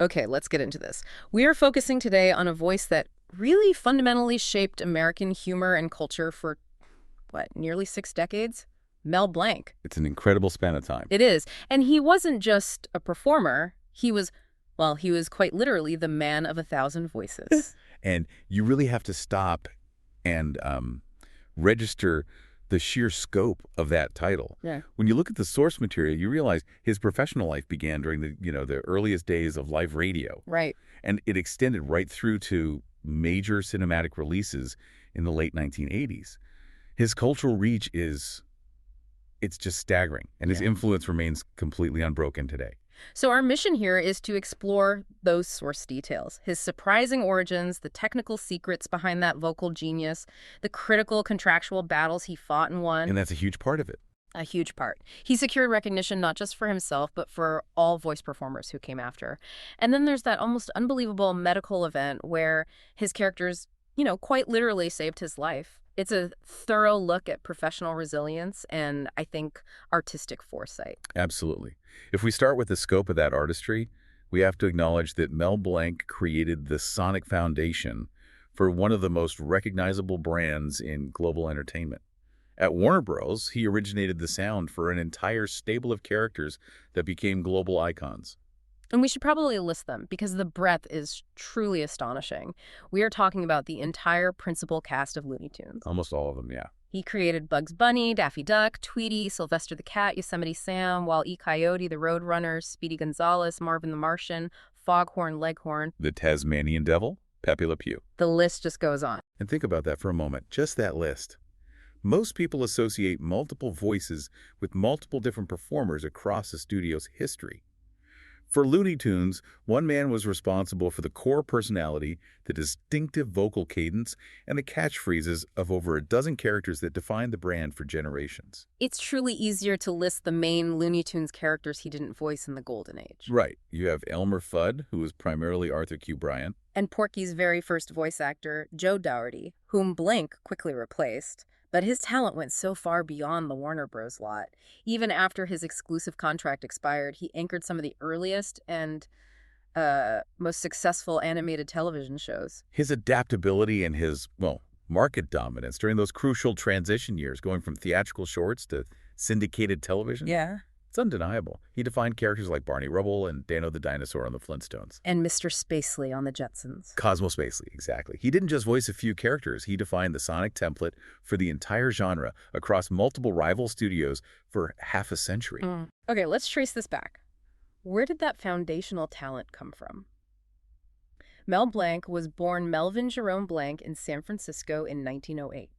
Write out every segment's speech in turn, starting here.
Okay, let's get into this. We are focusing today on a voice that really fundamentally shaped American humor and culture for, what, nearly 6 decades? Mel Blanc. It's an incredible span of time. It is. And he wasn't just a performer. He was quite literally the man of 1,000 voices. And you really have to stop and register the sheer scope of that title. Yeah. When you look at the source material, you realize his professional life began during the earliest days of live radio. Right. And it extended right through to major cinematic releases in the late 1980s. His cultural reach it's just staggering, and his influence remains completely unbroken today. So our mission here is to explore those source details, his surprising origins, the technical secrets behind that vocal genius, the critical contractual battles he fought and won. And that's a huge part of it. A huge part. He secured recognition not just for himself, but for all voice performers who came after. And then there's that almost unbelievable medical event where his characters, quite literally saved his life. It's a thorough look at professional resilience and, I think, artistic foresight. Absolutely. If we start with the scope of that artistry, we have to acknowledge that Mel Blanc created the sonic foundation for one of the most recognizable brands in global entertainment. At Warner Bros., he originated the sound for an entire stable of characters that became global icons. And we should probably list them because the breadth is truly astonishing. We are talking about the entire principal cast of Looney Tunes. Almost all of them, yeah. He created Bugs Bunny, Daffy Duck, Tweety, Sylvester the Cat, Yosemite Sam, Wile E. Coyote, the Roadrunners, Speedy Gonzales, Marvin the Martian, Foghorn Leghorn. The Tasmanian Devil, Pepe Le Pew. The list just goes on. And think about that for a moment, just that list. Most people associate multiple voices with multiple different performers across the studio's history. For Looney Tunes, one man was responsible for the core personality, the distinctive vocal cadence, and the catchphrases of over a dozen characters that defined the brand for generations. It's truly easier to list the main Looney Tunes characters he didn't voice in the Golden Age. Right. You have Elmer Fudd, who was primarily Arthur Q. Bryan. And Porky's very first voice actor, Joe Dougherty, whom Blanc quickly replaced. But his talent went so far beyond the Warner Bros. Lot. Even after his exclusive contract expired, he anchored some of the earliest and most successful animated television shows. His adaptability and his, market dominance during those crucial transition years, going from theatrical shorts to syndicated television. Yeah. It's undeniable. He defined characters like Barney Rubble and Dano the Dinosaur on the Flintstones. And Mr. Spacely on the Jetsons. Cosmo Spacely, exactly. He didn't just voice a few characters. He defined the sonic template for the entire genre across multiple rival studios for half a century. Okay, let's trace this back. Where did that foundational talent come from? Mel Blanc was born Melvin Jerome Blanc in San Francisco in 1908.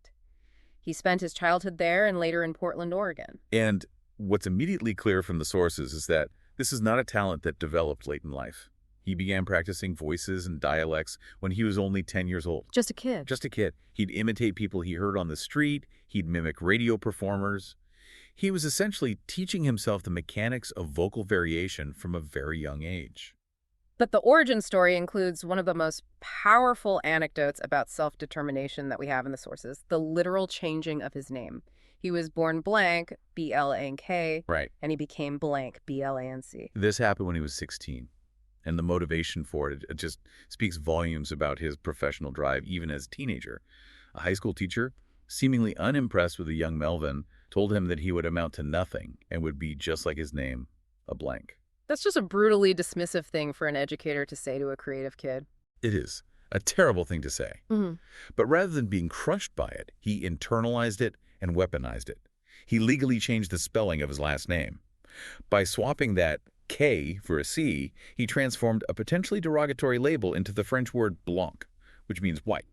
He spent his childhood there and later in Portland, Oregon. And what's immediately clear from the sources is that this is not a talent that developed late in life. He began practicing voices and dialects when he was only 10 years old. Just a kid. Just a kid. He'd imitate people he heard on the street. He'd mimic radio performers. He was essentially teaching himself the mechanics of vocal variation from a very young age. But the origin story includes one of the most powerful anecdotes about self-determination that we have in the sources, the literal changing of his name. He was born Blanc, B-L-A-N-K, Right. and he became Blanc, B-L-A-N-C. This happened when he was 16. And the motivation for it just speaks volumes about his professional drive, even as a teenager. A high school teacher, seemingly unimpressed with the young Melvin, told him that he would amount to nothing and would be just like his name, a blank. That's just a brutally dismissive thing for an educator to say to a creative kid. It is a terrible thing to say. But rather than being crushed by it, he internalized it and weaponized it. He legally changed the spelling of his last name. By swapping that K for a C, he transformed a potentially derogatory label into the French word blanc, which means white.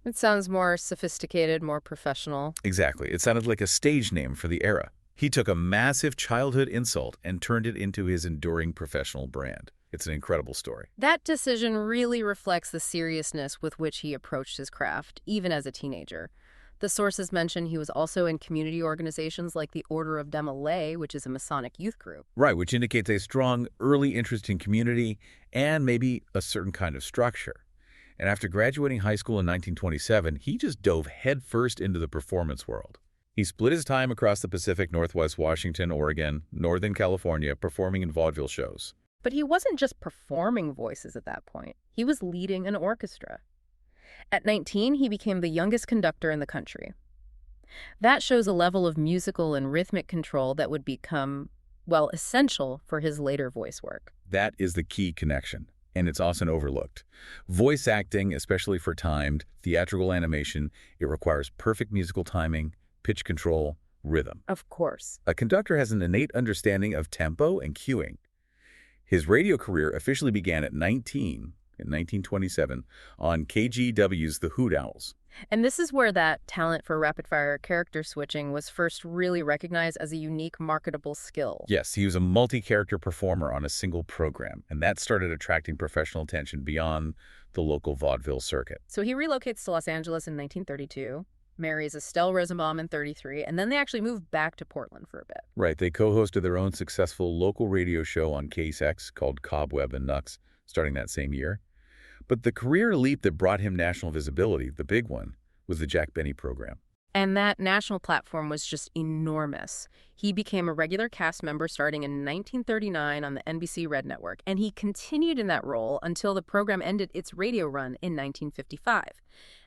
It sounds more sophisticated, more professional. Exactly. It sounded like a stage name for the era. He took a massive childhood insult and turned it into his enduring professional brand. It's an incredible story. That decision really reflects the seriousness with which he approached his craft, even as a teenager. The sources mention he was also in community organizations like the Order of Demolay, which is a Masonic youth group. Right, which indicates a strong early interest in community and maybe a certain kind of structure. And after graduating high school in 1927, he just dove headfirst into the performance world. He split his time across the Pacific Northwest, Washington, Oregon, Northern California, performing in vaudeville shows. But he wasn't just performing voices at that point. He was leading an orchestra. At 19, he became the youngest conductor in the country. That shows a level of musical and rhythmic control that would become, well, essential for his later voice work. That is the key connection, and it's often overlooked. Voice acting, especially for timed, theatrical animation, it requires perfect musical timing, pitch control, rhythm. Of course. A conductor has an innate understanding of tempo and cueing. His radio career officially began at 19, in 1927, on KGW's The Hoot Owls. And this is where that talent for rapid-fire character switching was first really recognized as a unique marketable skill. Yes, he was a multi-character performer on a single program, and that started attracting professional attention beyond the local vaudeville circuit. So he relocates to Los Angeles in 1932, marries Estelle Rosenbaum in 33, and then they actually move back to Portland for a bit. Right, they co-hosted their own successful local radio show on KSX called Cobweb and Nux, starting that same year. But the career leap that brought him national visibility, the big one, was the Jack Benny program. And that national platform was just enormous. He became a regular cast member starting in 1939 on the NBC Red Network, and he continued in that role until the program ended its radio run in 1955.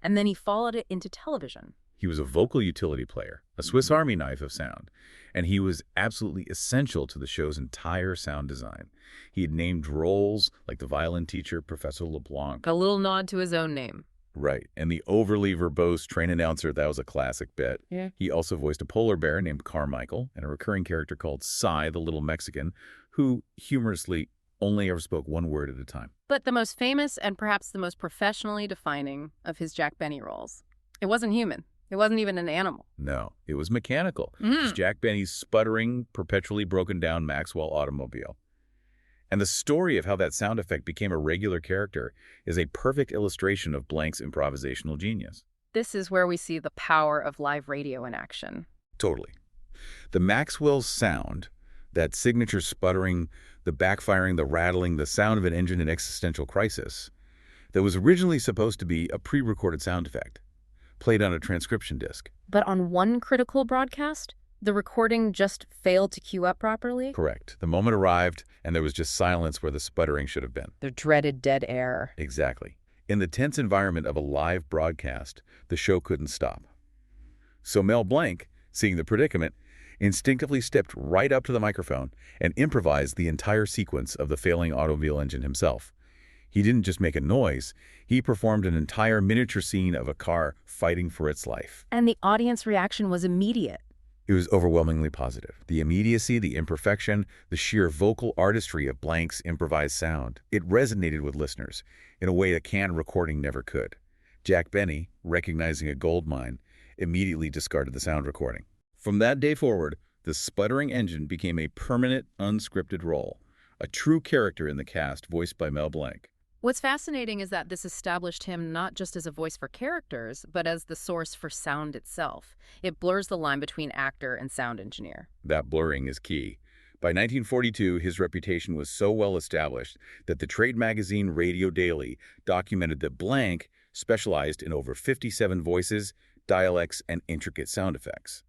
And then he followed it into television. He was a vocal utility player, a Swiss Army knife of sound, and he was absolutely essential to the show's entire sound design. He had named roles like the violin teacher, Professor LeBlanc. A little nod to his own name. Right, and the overly verbose train announcer, that was a classic bit. Yeah. He also voiced a polar bear named Carmichael and a recurring character called Cy, the little Mexican, who humorously only ever spoke one word at a time. But the most famous and perhaps the most professionally defining of his Jack Benny roles, it wasn't human. It wasn't even an animal. No, it was mechanical. It was Jack Benny's sputtering, perpetually broken down Maxwell automobile. And the story of how that sound effect became a regular character is a perfect illustration of Blanc's improvisational genius. This is where we see the power of live radio in action. Totally. The Maxwell sound, that signature sputtering, the backfiring, the rattling, the sound of an engine in existential crisis, that was originally supposed to be a pre-recorded sound effect, played on a transcription disc. But on one critical broadcast, the recording just failed to cue up properly? Correct. The moment arrived, and there was just silence where the sputtering should have been. The dreaded dead air. Exactly. In the tense environment of a live broadcast, the show couldn't stop. So Mel Blanc, seeing the predicament, instinctively stepped right up to the microphone and improvised the entire sequence of the failing automobile engine himself. He didn't just make a noise, he performed an entire miniature scene of a car fighting for its life. And the audience reaction was immediate. It was overwhelmingly positive. The immediacy, the imperfection, the sheer vocal artistry of Blanc's improvised sound. It resonated with listeners in a way a canned recording never could. Jack Benny, recognizing a gold mine, immediately discarded the sound recording. From that day forward, the sputtering engine became a permanent, unscripted role, a true character in the cast voiced by Mel Blanc. What's fascinating is that this established him not just as a voice for characters, but as the source for sound itself. It blurs the line between actor and sound engineer. That blurring is key. By 1942, his reputation was so well established that the trade magazine Radio Daily documented that Blanc specialized in over 57 voices, dialects, and intricate sound effects.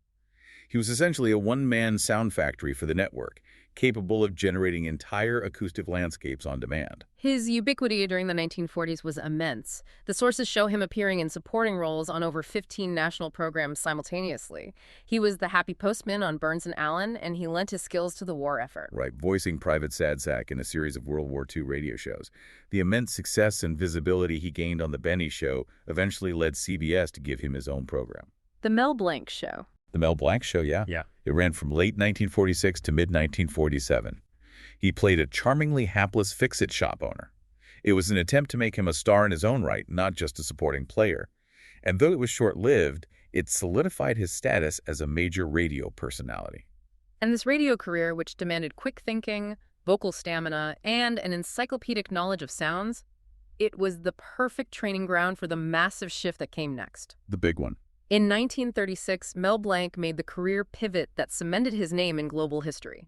He was essentially a one-man sound factory for the network, capable of generating entire acoustic landscapes on demand. His ubiquity during the 1940s was immense. The sources show him appearing in supporting roles on over 15 national programs simultaneously. He was the happy postman on Burns and Allen, and he lent his skills to the war effort. Right, voicing Private Sadsack in a series of World War II radio shows. The immense success and visibility he gained on The Benny Show eventually led CBS to give him his own program. The Mel Blanc Show. The Mel Blanc Show, yeah. It ran from late 1946 to mid-1947. He played a charmingly hapless fix-it shop owner. It was an attempt to make him a star in his own right, not just a supporting player. And though it was short-lived, it solidified his status as a major radio personality. And this radio career, which demanded quick thinking, vocal stamina, and an encyclopedic knowledge of sounds, it was the perfect training ground for the massive shift that came next. The big one. In 1936, Mel Blanc made the career pivot that cemented his name in global history,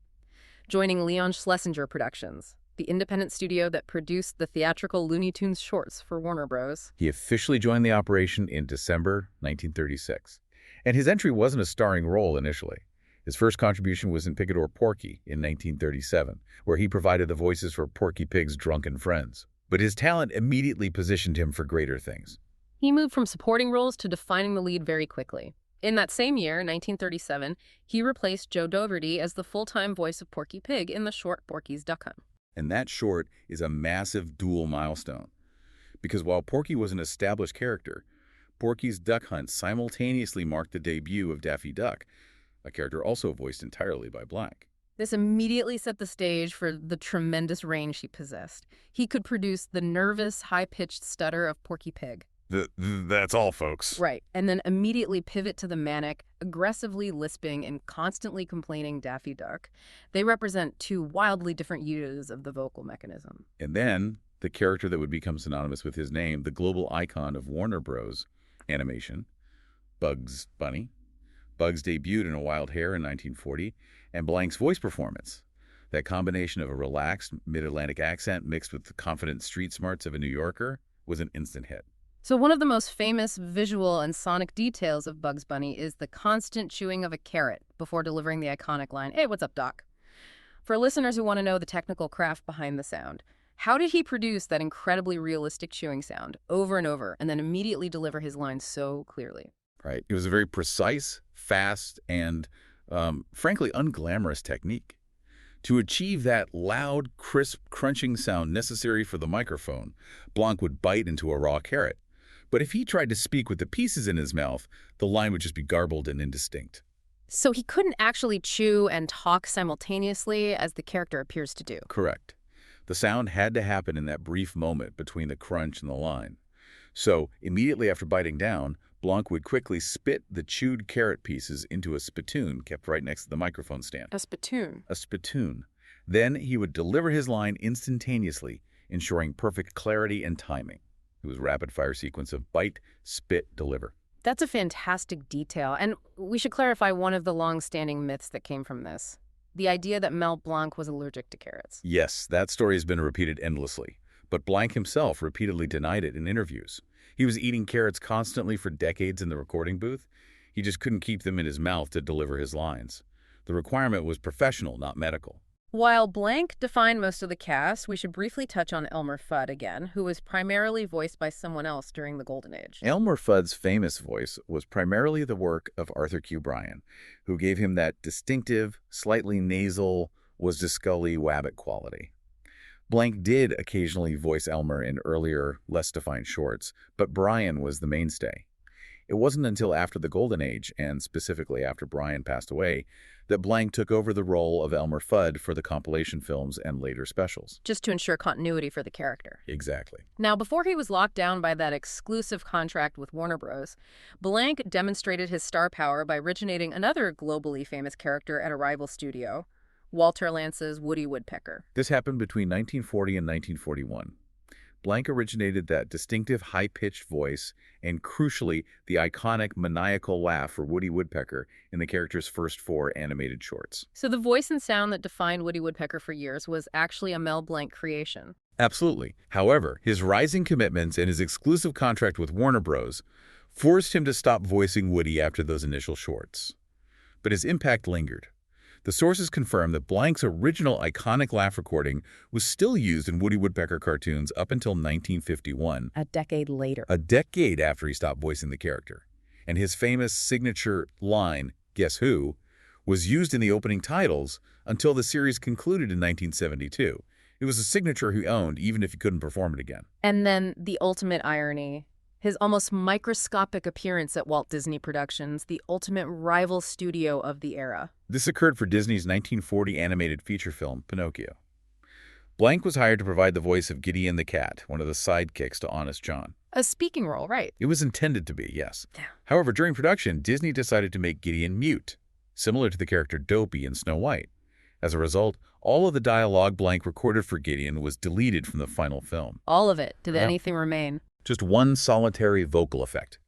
joining Leon Schlesinger Productions, the independent studio that produced the theatrical Looney Tunes shorts for Warner Bros. He officially joined the operation in December 1936. And his entry wasn't a starring role initially. His first contribution was in Picador Porky in 1937, where he provided the voices for Porky Pig's drunken friends. But his talent immediately positioned him for greater things. He moved from supporting roles to defining the lead very quickly. In that same year, 1937, he replaced Joe Dougherty as the full-time voice of Porky Pig in the short Porky's Duck Hunt. And that short is a massive dual milestone. Because while Porky was an established character, Porky's Duck Hunt simultaneously marked the debut of Daffy Duck, a character also voiced entirely by Blanc. This immediately set the stage for the tremendous range he possessed. He could produce the nervous, high-pitched stutter of Porky Pig. That's all, folks. Right, and then immediately pivot to the manic, aggressively lisping and constantly complaining Daffy Duck. They represent two wildly different uses of the vocal mechanism. And then, the character that would become synonymous with his name, the global icon of Warner Bros. Animation, Bugs Bunny. Bugs debuted in A Wild Hare in 1940, and Blanc's voice performance, that combination of a relaxed mid-Atlantic accent mixed with the confident street smarts of a New Yorker, was an instant hit. So one of the most famous visual and sonic details of Bugs Bunny is the constant chewing of a carrot before delivering the iconic line, "Hey, what's up, Doc?" For listeners who want to know the technical craft behind the sound, how did he produce that incredibly realistic chewing sound over and over and then immediately deliver his lines so clearly? Right. It was a very precise, fast, and frankly, unglamorous technique. To achieve that loud, crisp, crunching sound necessary for the microphone, Blanc would bite into a raw carrot. But if he tried to speak with the pieces in his mouth, the line would just be garbled and indistinct. So he couldn't actually chew and talk simultaneously as the character appears to do. Correct. The sound had to happen in that brief moment between the crunch and the line. So, immediately after biting down, Blanc would quickly spit the chewed carrot pieces into a spittoon kept right next to the microphone stand. A spittoon? A spittoon. Then he would deliver his line instantaneously, ensuring perfect clarity and timing. It was a rapid-fire sequence of bite, spit, deliver. That's a fantastic detail, and we should clarify one of the long-standing myths that came from this. The idea that Mel Blanc was allergic to carrots. Yes, that story has been repeated endlessly, but Blanc himself repeatedly denied it in interviews. He was eating carrots constantly for decades in the recording booth. He just couldn't keep them in his mouth to deliver his lines. The requirement was professional, not medical. While Blanc defined most of the cast, we should briefly touch on Elmer Fudd again, who was primarily voiced by someone else during the Golden Age. Elmer Fudd's famous voice was primarily the work of Arthur Q. Bryan, who gave him that distinctive, slightly nasal, was-to-Scully wabbit quality. Blanc did occasionally voice Elmer in earlier, less defined shorts, but Bryan was the mainstay. It wasn't until after the Golden Age, and specifically after Bryan passed away, that Blanc took over the role of Elmer Fudd for the compilation films and later specials. Just to ensure continuity for the character. Exactly. Now, before he was locked down by that exclusive contract with Warner Bros., Blanc demonstrated his star power by originating another globally famous character at a rival studio, Walter Lance's Woody Woodpecker. This happened between 1940 and 1941. Blanc originated that distinctive high-pitched voice and, crucially, the iconic maniacal laugh for Woody Woodpecker in the character's first 4 animated shorts. So the voice and sound that defined Woody Woodpecker for years was actually a Mel Blanc creation. Absolutely. However, his rising commitments and his exclusive contract with Warner Bros. Forced him to stop voicing Woody after those initial shorts. But his impact lingered. The sources confirm that Blanc's original iconic laugh recording was still used in Woody Woodpecker cartoons up until 1951. A decade later. A decade after he stopped voicing the character. And his famous signature line, "Guess Who?" was used in the opening titles until the series concluded in 1972. It was a signature he owned even if he couldn't perform it again. And then the ultimate irony. His almost microscopic appearance at Walt Disney Productions, the ultimate rival studio of the era. This occurred for Disney's 1940 animated feature film, Pinocchio. Blanc was hired to provide the voice of Gideon the Cat, one of the sidekicks to Honest John. A speaking role, right? It was intended to be, yes. Yeah. However, during production, Disney decided to make Gideon mute, similar to the character Dopey in Snow White. As a result, all of the dialogue Blanc recorded for Gideon was deleted from the final film. All of it. Did Yeah. anything remain? Just one solitary vocal effect.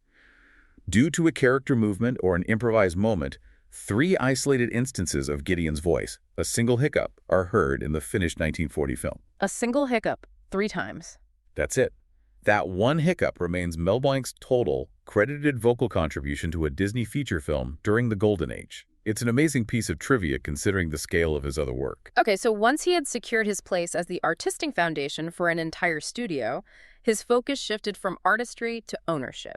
Due to a character movement or an improvised moment, 3 isolated instances of Gideon's voice, a single hiccup, are heard in the finished 1940 film. A single hiccup, 3 times. That's it. That one hiccup remains Mel Blanc's total credited vocal contribution to a Disney feature film during the Golden Age. It's an amazing piece of trivia considering the scale of his other work. Okay, so once he had secured his place as the artistic foundation for an entire studio, his focus shifted from artistry to ownership.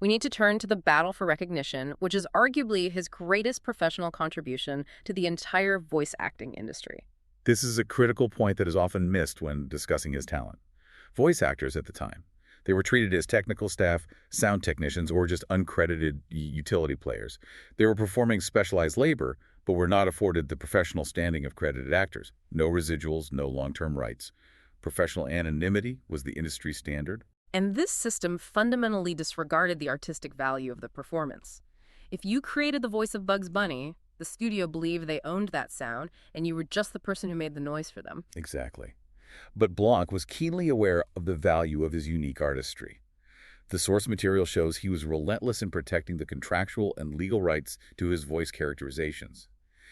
We need to turn to the battle for recognition, which is arguably his greatest professional contribution to the entire voice acting industry. This is a critical point that is often missed when discussing his talent. Voice actors at the time, they were treated as technical staff, sound technicians, or just uncredited utility players. They were performing specialized labor, but were not afforded the professional standing of credited actors. No residuals, no long-term rights. Professional anonymity was the industry standard. And this system fundamentally disregarded the artistic value of the performance. If you created the voice of Bugs Bunny, the studio believed they owned that sound, and you were just the person who made the noise for them. Exactly. But Blanc was keenly aware of the value of his unique artistry. The source material shows he was relentless in protecting the contractual and legal rights to his voice characterizations.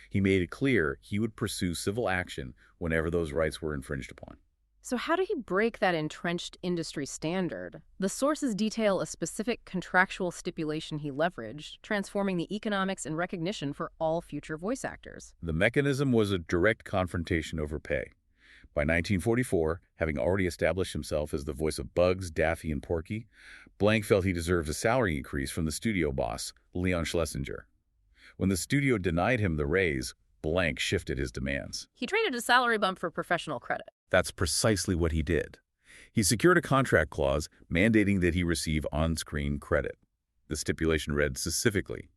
He made it clear he would pursue civil action whenever those rights were infringed upon. So how did he break that entrenched industry standard? The sources detail a specific contractual stipulation he leveraged, transforming the economics and recognition for all future voice actors. The mechanism was a direct confrontation over pay. By 1944, having already established himself as the voice of Bugs, Daffy, and Porky, Blanc felt he deserved a salary increase from the studio boss, Leon Schlesinger. When the studio denied him the raise, Blanc shifted his demands. He traded a salary bump for professional credit. That's precisely what he did. He secured a contract clause mandating that he receive on-screen credit. The stipulation read specifically,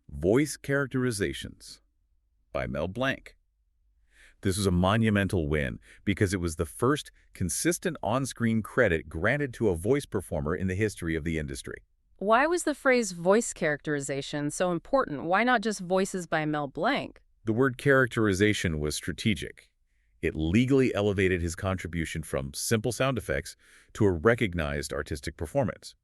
"Voice characterizations by Mel Blanc." This was a monumental win because it was the first consistent on-screen credit granted to a voice performer in the history of the industry. Why was the phrase voice characterization so important? Why not just voices by Mel Blanc? The word characterization was strategic. It legally elevated his contribution from simple sound effects to a recognized artistic performance.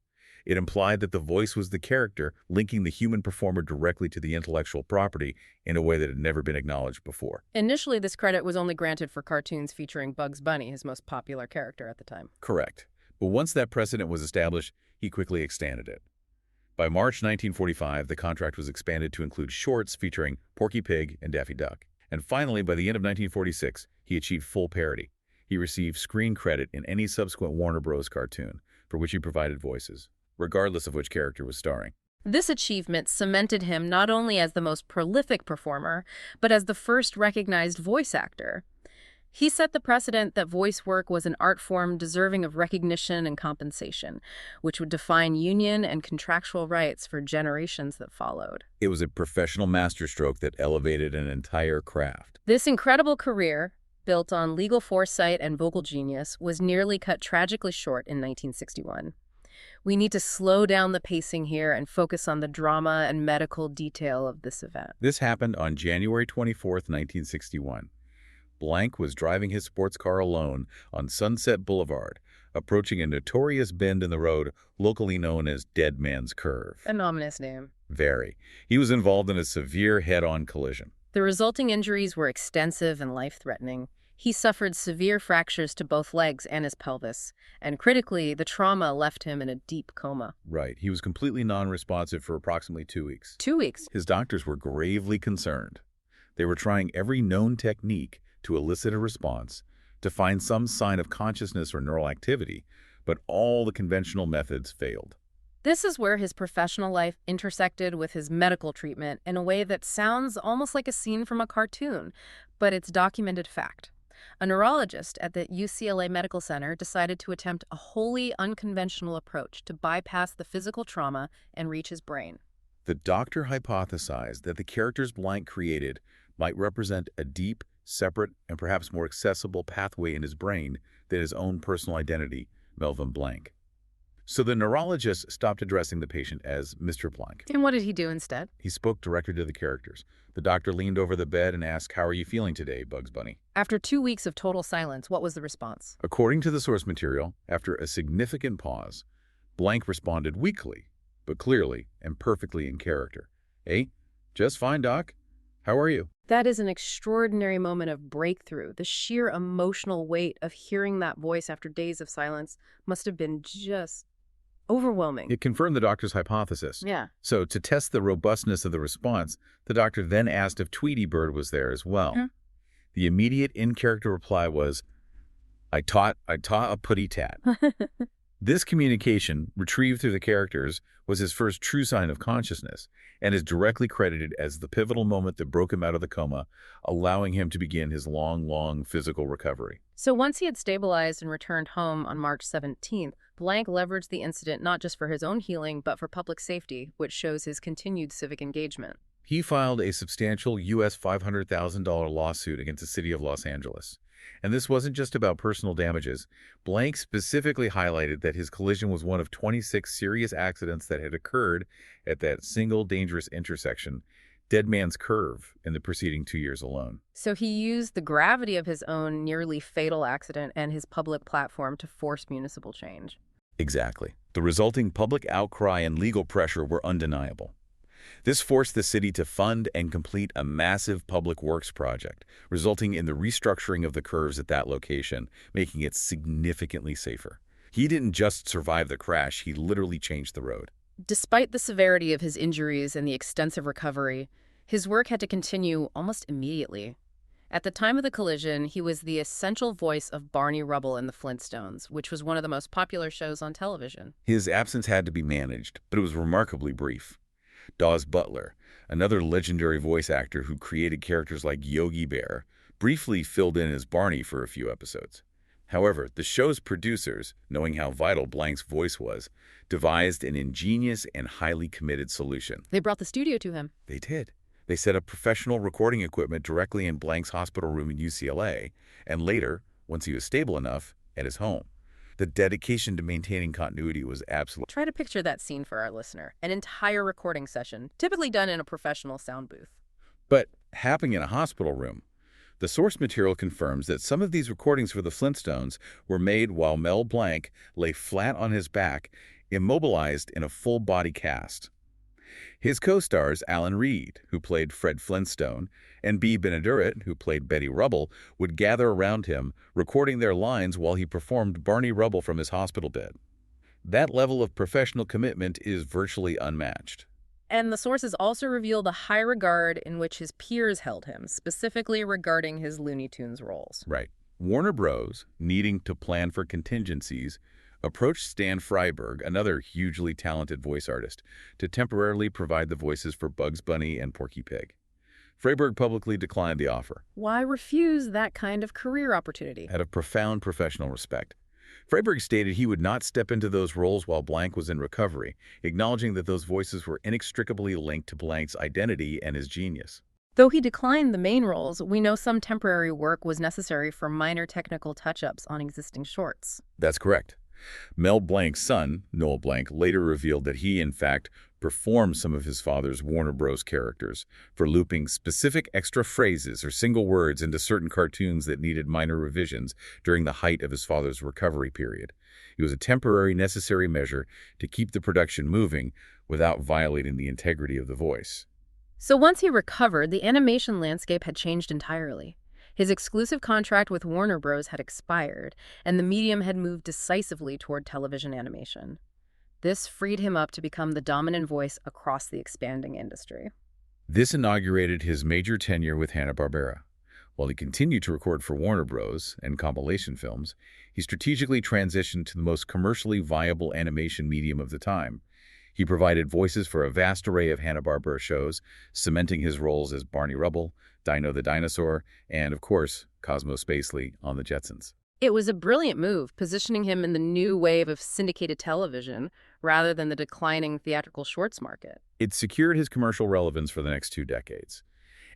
It implied that the voice was the character linking the human performer directly to the intellectual property in a way that had never been acknowledged before. Initially, this credit was only granted for cartoons featuring Bugs Bunny, his most popular character at the time. Correct. But once that precedent was established, he quickly extended it. By March 1945, the contract was expanded to include shorts featuring Porky Pig and Daffy Duck. And finally, by the end of 1946, he achieved full parody. He received screen credit in any subsequent Warner Bros. Cartoon, for which he provided voices, regardless of which character was starring. This achievement cemented him not only as the most prolific performer, but as the first recognized voice actor. He set the precedent that voice work was an art form deserving of recognition and compensation, which would define union and contractual rights for generations that followed. It was a professional masterstroke that elevated an entire craft. This incredible career, built on legal foresight and vocal genius, was nearly cut tragically short in 1961. We need to slow down the pacing here and focus on the drama and medical detail of this event. This happened on January 24th, 1961. Blanc was driving his sports car alone on Sunset Boulevard, approaching a notorious bend in the road locally known as Dead Man's Curve. An ominous name. Very. He was involved in a severe head-on collision. The resulting injuries were extensive and life-threatening. He suffered severe fractures to both legs and his pelvis, and critically, the trauma left him in a deep coma. Right. He was completely non-responsive for approximately 2 weeks. 2 weeks? His doctors were gravely concerned. They were trying every known technique to elicit a response, to find some sign of consciousness or neural activity, but all the conventional methods failed. This is where his professional life intersected with his medical treatment in a way that sounds almost like a scene from a cartoon, but it's documented fact. A neurologist at the UCLA Medical Center decided to attempt a wholly unconventional approach to bypass the physical trauma and reach his brain. The doctor hypothesized that the characters Blanc created might represent a deep, separate, and perhaps more accessible pathway in his brain than his own personal identity, Melvin Blanc. So the neurologist stopped addressing the patient as Mr. Blanc. And what did he do instead? He spoke directly to the characters. The doctor leaned over the bed and asked, "How are you feeling today, Bugs Bunny?" After 2 weeks of total silence, what was the response? According to the source material, after a significant pause, Blanc responded weakly, but clearly and perfectly in character. "Hey, just fine, Doc. How are you?" That is an extraordinary moment of breakthrough. The sheer emotional weight of hearing that voice after days of silence must have been just Overwhelming. It confirmed the doctor's hypothesis. Yeah. So to test the robustness of the response, the doctor then asked if Tweety Bird was there as well. Huh? The immediate in-character reply was, I taught a putty tat. This communication, retrieved through the characters, was his first true sign of consciousness and is directly credited as the pivotal moment that broke him out of the coma, allowing him to begin his long physical recovery. So once he had stabilized and returned home on March 17th, Blanc leveraged the incident not just for his own healing, but for public safety, which shows his continued civic engagement. He filed a substantial U.S. $500,000 lawsuit against the city of Los Angeles. And this wasn't just about personal damages. Blanc specifically highlighted that his collision was one of 26 serious accidents that had occurred at that single dangerous intersection, Dead Man's Curve, in the preceding 2 years alone. So he used the gravity of his own nearly fatal accident and his public platform to force municipal change. Exactly. The resulting public outcry and legal pressure were undeniable. This forced the city to fund and complete a massive public works project, resulting in the restructuring of the curves at that location, making it significantly safer. He didn't just survive the crash, he literally changed the road. Despite the severity of his injuries and the extensive recovery, his work had to continue almost immediately. At the time of the collision, he was the essential voice of Barney Rubble in the Flintstones, which was one of the most popular shows on television. His absence had to be managed, but it was remarkably brief. Daws Butler, another legendary voice actor who created characters like Yogi Bear, briefly filled in as Barney for a few episodes. However, the show's producers, knowing how vital Blanc's voice was, devised an ingenious and highly committed solution. They brought the studio to him. They did. They set up professional recording equipment directly in Blanc's hospital room in UCLA, and later, once he was stable enough, at his home. The dedication to maintaining continuity was absolute. Try to picture that scene for our listener. An entire recording session, typically done in a professional sound booth. But happening in a hospital room. The source material confirms that some of these recordings for the Flintstones were made while Mel Blanc lay flat on his back, immobilized in a full-body cast. His co-stars, Alan Reed, who played Fred Flintstone, and Bea Benaderet, who played Betty Rubble, would gather around him, recording their lines while he performed Barney Rubble from his hospital bed. That level of professional commitment is virtually unmatched. And the sources also reveal the high regard in which his peers held him, specifically regarding his Looney Tunes roles. Right. Warner Bros., needing to plan for contingencies, approached Stan Freiberg, another hugely talented voice artist, to temporarily provide the voices for Bugs Bunny and Porky Pig. Freiberg publicly declined the offer. Why refuse that kind of career opportunity? Out of profound professional respect. Freiberg stated he would not step into those roles while Blanc was in recovery, acknowledging that those voices were inextricably linked to Blanc's identity and his genius. Though he declined the main roles, we know some temporary work was necessary for minor technical touch-ups on existing shorts. That's correct. Mel Blanc's son, Noel Blanc, later revealed that he, in fact, performed some of his father's Warner Bros. Characters for looping specific extra phrases or single words into certain cartoons that needed minor revisions during the height of his father's recovery period. It was a temporary, necessary measure to keep the production moving without violating the integrity of the voice. So once he recovered, the animation landscape had changed entirely. His exclusive contract with Warner Bros. Had expired, and the medium had moved decisively toward television animation. This freed him up to become the dominant voice across the expanding industry. This inaugurated his major tenure with Hanna-Barbera. While he continued to record for Warner Bros. And compilation films, he strategically transitioned to the most commercially viable animation medium of the time. He provided voices for a vast array of Hanna-Barbera shows, cementing his roles as Barney Rubble, Dino the Dinosaur, and, of course, Cosmo Spacely on the Jetsons. It was a brilliant move, positioning him in the new wave of syndicated television rather than the declining theatrical shorts market. It secured his commercial relevance for the next 2 decades.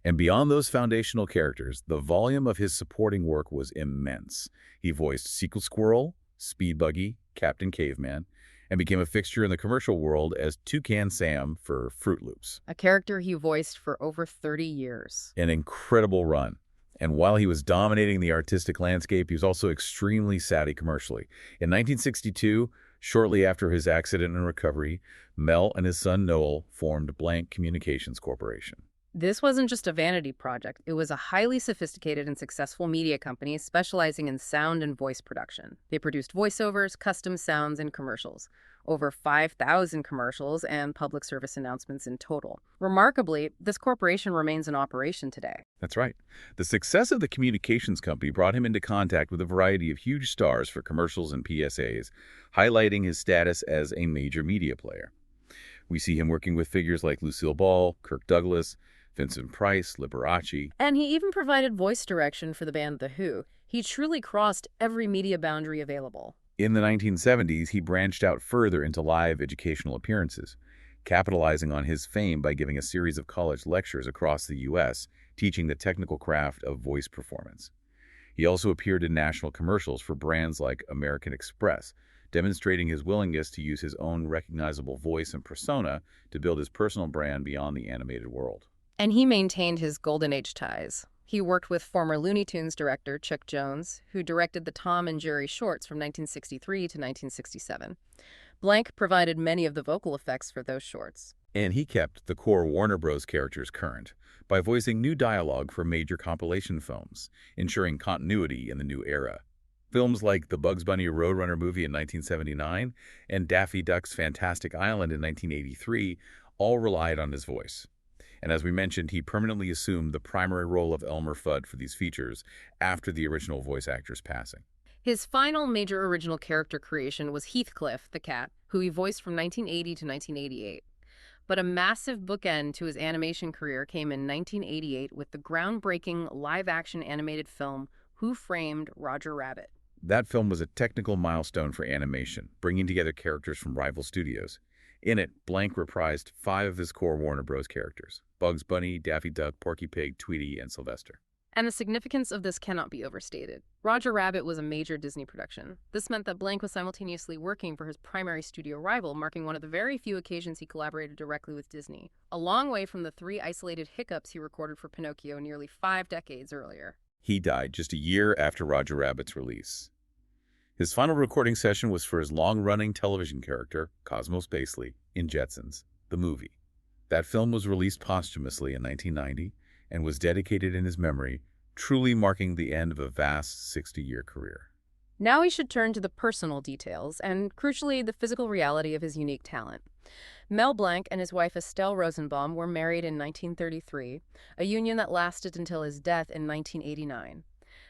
And beyond those foundational characters, the volume of his supporting work was immense. He voiced Sequel Squirrel, Speed Buggy, Captain Caveman, and became a fixture in the commercial world as Toucan Sam for Fruit Loops. A character he voiced for over 30 years. An incredible run. And while he was dominating the artistic landscape, he was also extremely savvy commercially. In 1962, shortly after his accident and recovery, Mel and his son Noel formed Blanc Communications Corporation. This wasn't just a vanity project. It was a highly sophisticated and successful media company specializing in sound and voice production. They produced voiceovers, custom sounds, and commercials. over 5,000 commercials and public service announcements in total. Remarkably, this corporation remains in operation today. That's right. The success of the communications company brought him into contact with a variety of huge stars for commercials and PSAs, highlighting his status as a major media player. We see him working with figures like Lucille Ball, Kirk Douglas, Vincent Price, Liberace. And he even provided voice direction for the band The Who. He truly crossed every media boundary available. In the 1970s, he branched out further into live educational appearances, capitalizing on his fame by giving a series of college lectures across the U.S., teaching the technical craft of voice performance. He also appeared in national commercials for brands like American Express, demonstrating his willingness to use his own recognizable voice and persona to build his personal brand beyond the animated world. And he maintained his Golden Age ties. He worked with former Looney Tunes director Chuck Jones, who directed the Tom and Jerry shorts from 1963 to 1967. Blanc provided many of the vocal effects for those shorts. And he kept the core Warner Bros. Characters current by voicing new dialogue for major compilation films, ensuring continuity in the new era. Films like the Bugs Bunny Roadrunner movie in 1979 and Daffy Duck's Fantastic Island in 1983 all relied on his voice. And as we mentioned, he permanently assumed the primary role of Elmer Fudd for these features after the original voice actor's passing. His final major original character creation was Heathcliff, the cat, who he voiced from 1980 to 1988. But a massive bookend to his animation career came in 1988 with the groundbreaking live-action animated film Who Framed Roger Rabbit. That film was a technical milestone for animation, bringing together characters from rival studios. In it, Blanc reprised 5 of his core Warner Bros. Characters: Bugs Bunny, Daffy Duck, Porky Pig, Tweety, and Sylvester. And the significance of this cannot be overstated. Roger Rabbit was a major Disney production. This meant that Blanc was simultaneously working for his primary studio rival, marking one of the very few occasions he collaborated directly with Disney, a long way from the 3 isolated hiccups he recorded for Pinocchio nearly 5 decades earlier. He died just a year after Roger Rabbit's release. His final recording session was for his long-running television character, Cosmo Spacely, in Jetsons, the movie. That film was released posthumously in 1990 and was dedicated in his memory, truly marking the end of a vast 60-year career. Now we should turn to the personal details and, crucially, the physical reality of his unique talent. Mel Blanc and his wife Estelle Rosenbaum were married in 1933, a union that lasted until his death in 1989.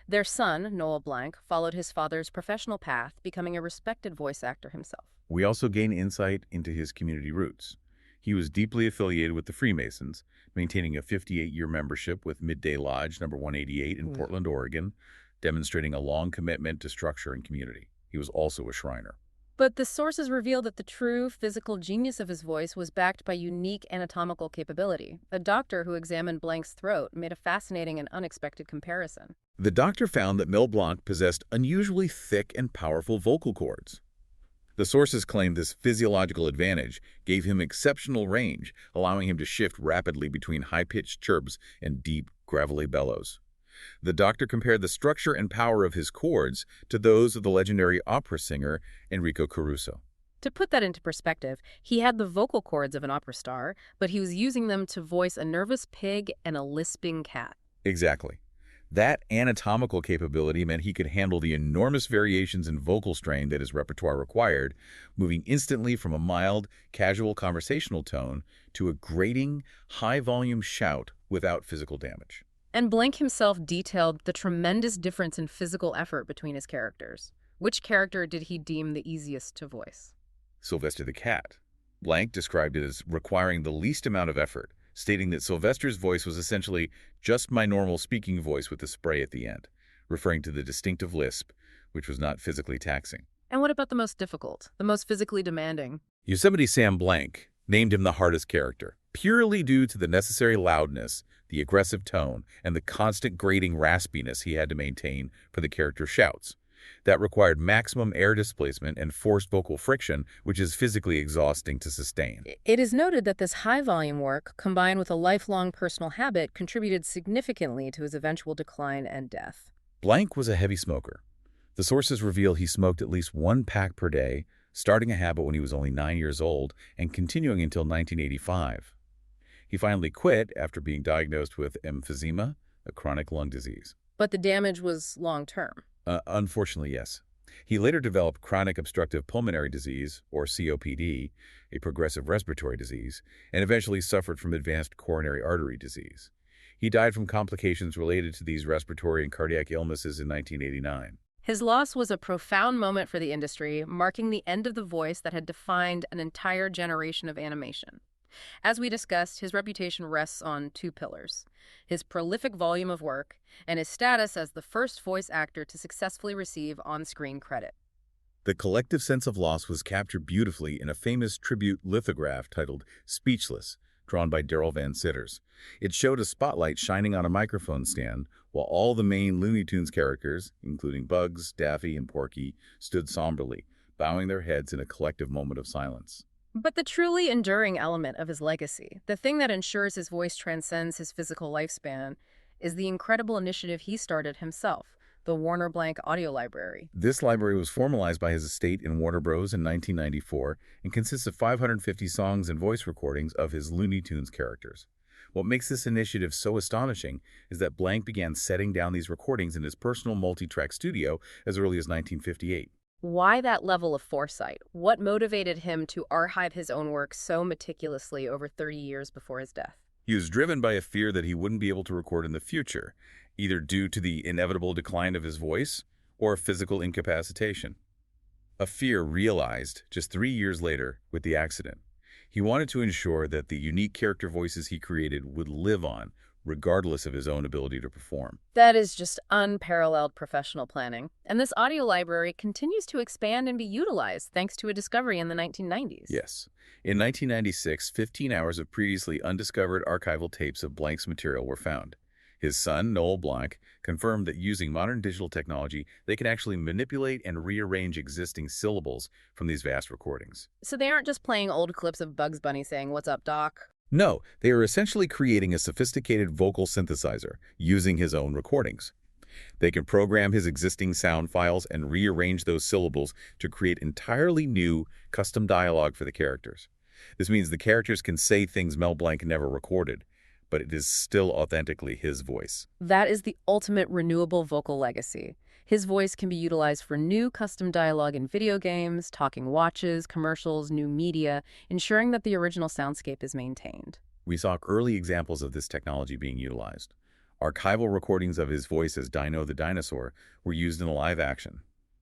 Their son, Noel Blanc, followed his father's professional path, becoming a respected voice actor himself. We also gain insight into his community roots. He was deeply affiliated with the Freemasons, maintaining a 58-year membership with Midday Lodge No. 188 in Portland, Oregon, demonstrating a long commitment to structure and community. He was also a Shriner. But the sources reveal that the true physical genius of his voice was backed by unique anatomical capability. A doctor who examined Blanc's throat made a fascinating and unexpected comparison. The doctor found that Mel Blanc possessed unusually thick and powerful vocal cords. The sources claimed this physiological advantage gave him exceptional range, allowing him to shift rapidly between high-pitched chirps and deep, gravelly bellows. The doctor compared the structure and power of his cords to those of the legendary opera singer Enrico Caruso. To put that into perspective, he had the vocal cords of an opera star, but he was using them to voice a nervous pig and a lisping cat. Exactly. That anatomical capability meant he could handle the enormous variations in vocal strain that his repertoire required, moving instantly from a mild, casual conversational tone to a grating, high-volume shout without physical damage. And Blanc himself detailed the tremendous difference in physical effort between his characters. Which character did he deem the easiest to voice? Sylvester the cat. Blanc described it as requiring the least amount of effort, stating that Sylvester's voice was essentially just my normal speaking voice with a spray at the end, referring to the distinctive lisp, which was not physically taxing. And what about the most difficult, the most physically demanding? Yosemite Sam Blanc named him the hardest character, purely due to the necessary loudness, the aggressive tone, and the constant grating raspiness he had to maintain for the character's shouts. That required maximum air displacement and forced vocal friction, which is physically exhausting to sustain. It is noted that this high-volume work, combined with a lifelong personal habit, contributed significantly to his eventual decline and death. Blanc was a heavy smoker. The sources reveal he smoked at least 1 pack per day, starting a habit when he was only 9 years old and continuing until 1985. He finally quit after being diagnosed with emphysema, a chronic lung disease. But the damage was long-term. Unfortunately, yes. He later developed chronic obstructive pulmonary disease, or COPD, a progressive respiratory disease, and eventually suffered from advanced coronary artery disease. He died from complications related to these respiratory and cardiac illnesses in 1989. His loss was a profound moment for the industry, marking the end of the voice that had defined an entire generation of animation. As we discussed, his reputation rests on two pillars: his prolific volume of work and his status as the first voice actor to successfully receive on-screen credit. The collective sense of loss was captured beautifully in a famous tribute lithograph titled Speechless, drawn by Daryl Van Sitters. It showed a spotlight shining on a microphone stand, while all the main Looney Tunes characters, including Bugs, Daffy, and Porky, stood somberly, bowing their heads in a collective moment of silence. But the truly enduring element of his legacy, the thing that ensures his voice transcends his physical lifespan, is the incredible initiative he started himself, the Warner Blanc Audio Library. This library was formalized by his estate in Warner Bros. In 1994 and consists of 550 songs and voice recordings of his Looney Tunes characters. What makes this initiative so astonishing is that Blanc began setting down these recordings in his personal multi-track studio as early as 1958. Why that level of foresight? What motivated him to archive his own work so meticulously over 30 years before his death? He was driven by a fear that he wouldn't be able to record in the future, either due to the inevitable decline of his voice or physical incapacitation. A fear realized just 3 years later with the accident. He wanted to ensure that the unique character voices he created would live on, regardless of his own ability to perform. That is just unparalleled professional planning. And this audio library continues to expand and be utilized thanks to a discovery in the 1990s. Yes. In 1996, 15 hours of previously undiscovered archival tapes of Blanc's material were found. His son, Mel Blanc, confirmed that using modern digital technology, they can actually manipulate and rearrange existing syllables from these vast recordings. So they aren't just playing old clips of Bugs Bunny saying, "What's up, Doc?" No, they are essentially creating a sophisticated vocal synthesizer using his own recordings. They can program his existing sound files and rearrange those syllables to create entirely new, custom dialogue for the characters. This means the characters can say things Mel Blanc never recorded, but it is still authentically his voice. That is the ultimate renewable vocal legacy. His voice can be utilized for new custom dialogue in video games, talking watches, commercials, new media, ensuring that the original soundscape is maintained. We saw early examples of this technology being utilized. Archival recordings of his voice as Dino the dinosaur were used in live action.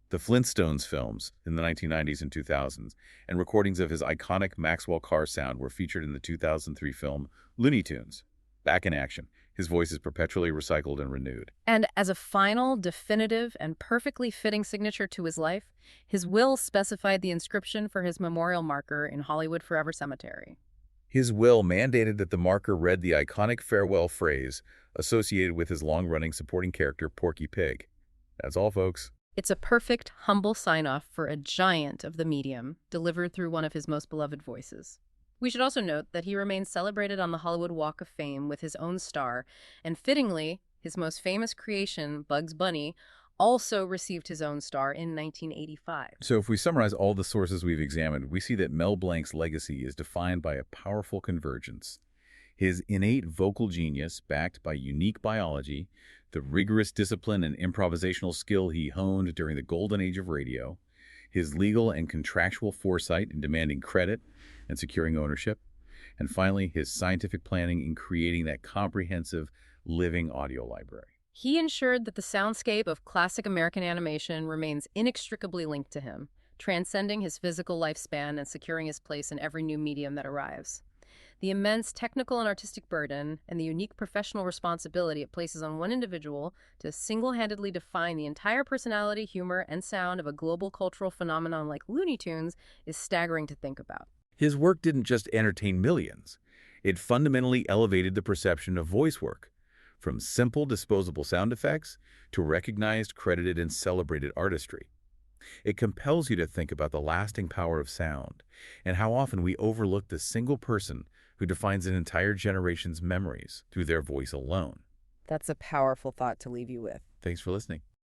The Flintstones films in the 1990s and 2000s, and recordings of his iconic Maxwell car sound were featured in the 2003 film Looney Tunes. Back in action, his voice is perpetually recycled and renewed. And as a final, definitive, and perfectly fitting signature to his life, his will specified the inscription for his memorial marker in Hollywood Forever Cemetery. His will mandated that the marker read the iconic farewell phrase associated with his long-running supporting character, Porky Pig. That's all, folks. It's a perfect, humble sign-off for a giant of the medium, delivered through one of his most beloved voices. We should also note that he remains celebrated on the Hollywood Walk of Fame with his own star, and fittingly, his most famous creation, Bugs Bunny, also received his own star in 1985. So if we summarize all the sources we've examined, we see that Mel Blanc's legacy is defined by a powerful convergence. His innate vocal genius, backed by unique biology, the rigorous discipline and improvisational skill he honed during the golden age of radio, his legal and contractual foresight in demanding credit and securing ownership, and finally, his scientific planning in creating that comprehensive, living audio library. He ensured that the soundscape of classic American animation remains inextricably linked to him, transcending his physical lifespan and securing his place in every new medium that arrives. The immense technical and artistic burden and the unique professional responsibility it places on one individual to single-handedly define the entire personality, humor, and sound of a global cultural phenomenon like Looney Tunes is staggering to think about. His work didn't just entertain millions. It fundamentally elevated the perception of voice work, from simple disposable sound effects to recognized, credited, and celebrated artistry. It compels you to think about the lasting power of sound and how often we overlook the single person who defines an entire generation's memories through their voice alone. That's a powerful thought to leave you with. Thanks for listening.